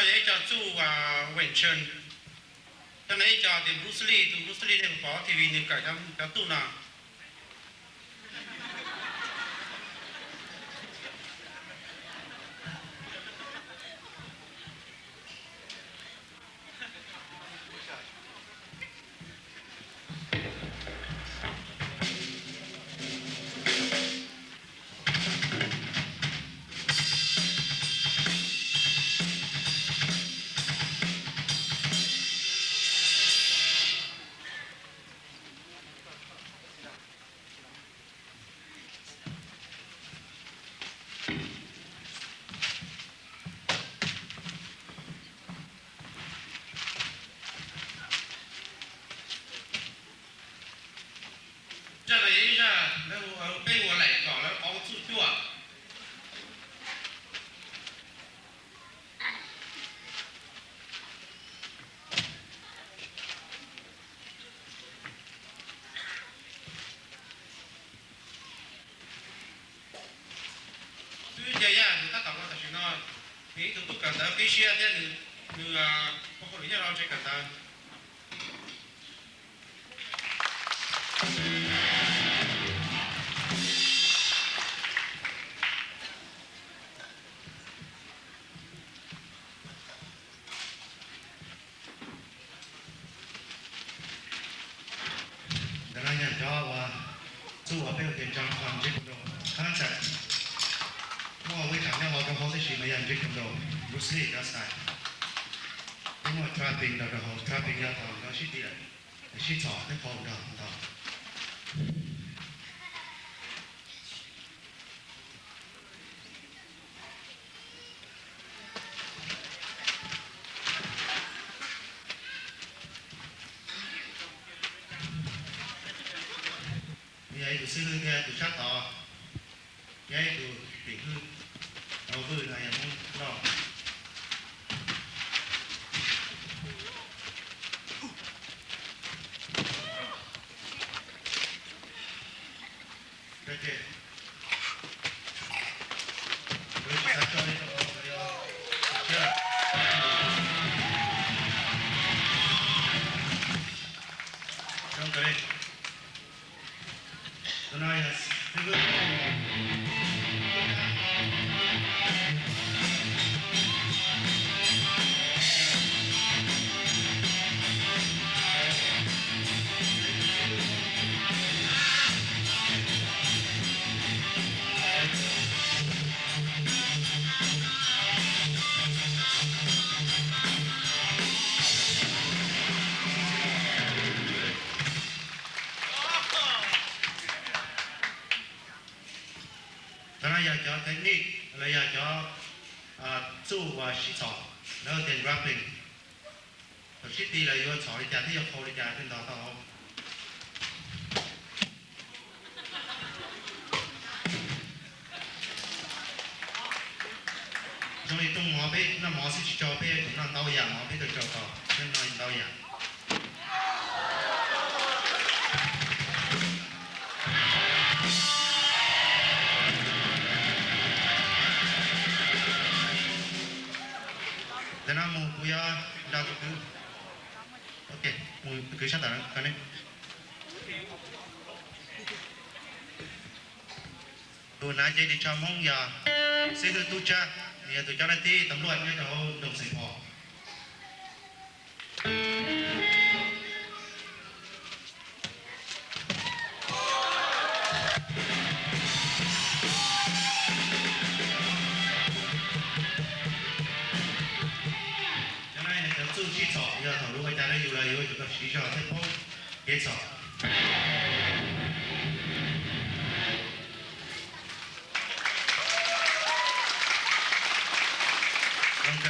là ấy cho chú và Wayne Chen cho nên cho thì Bruce Lee thì có thì vì cả cho tu nào这里是那我被我来搞了熬出去啊。对呀，你他搞个就是那，你都不简单，必须要这你包括你要老这简单。ดังนั้นอย่างที่ว่าสู้กับเป็นเรื่องจังความจริงตรงข้างจากเมื่อวันที่เราจะเขาได้ชิมอย่างจริงตรงรู้สึกก็ใส่เมื่อทราบเป็นเราจะเขาทราบเป็นยาทองเราชิดดีเลยชิดสอบให้พอดองต่อvậy tụi sư nghe tụi sát tỏ vậy tụi bị hư đầu hư làอย่างนี้รอโอเคโดยที่จะให้เราเชื่อต้องเกิดTonight, Đó là giờ cho technique là giờ choสู้và shit sọแล้วเต้น rapping แต่ shit ดีเลยว่าสอนจาที่จะโคดิจาขึ้นต่อ所以中我俾那我是去做俾咁樣導演我俾佢做到跟那導演แต่น้ามูกุยาดาวคือโอเคมูคือชัดแล้วกันเนี่ยดูน่าจะดีชาวมงยาเสียตุจ้าเนี่ยตุจ้าหน้าที่ตำรวจเนี่ยจะเอาดงใส่พอ要投入个家里有了有这个学校这方也少。OK，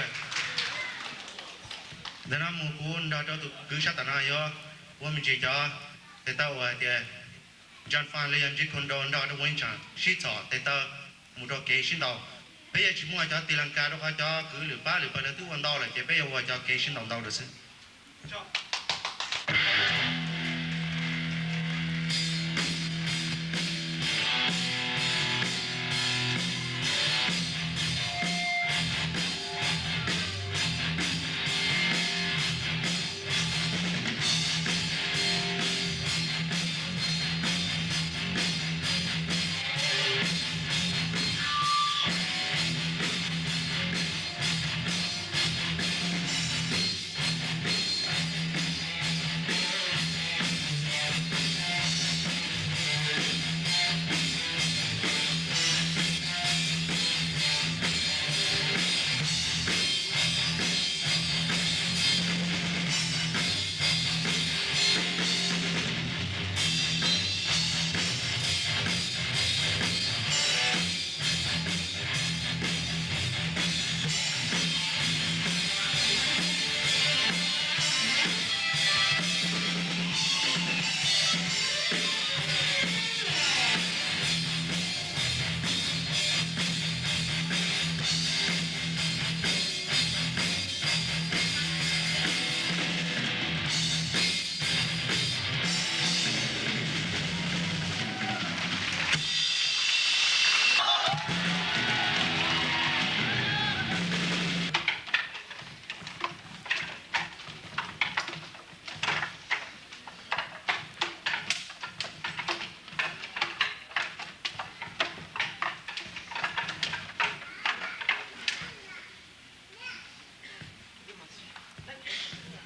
那那么古那这都cứ sát tận yo，我们这家在到我的讲翻了样子看到那的文章，洗澡在到木头给洗到。bây giờ chỉ muốn cho tiền lăng ca đó cho cứ lửa ba là thứ quan đau là chỉ bây giờ cho cái sinh động đau được chứ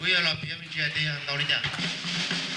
不要老别们接这样道理的。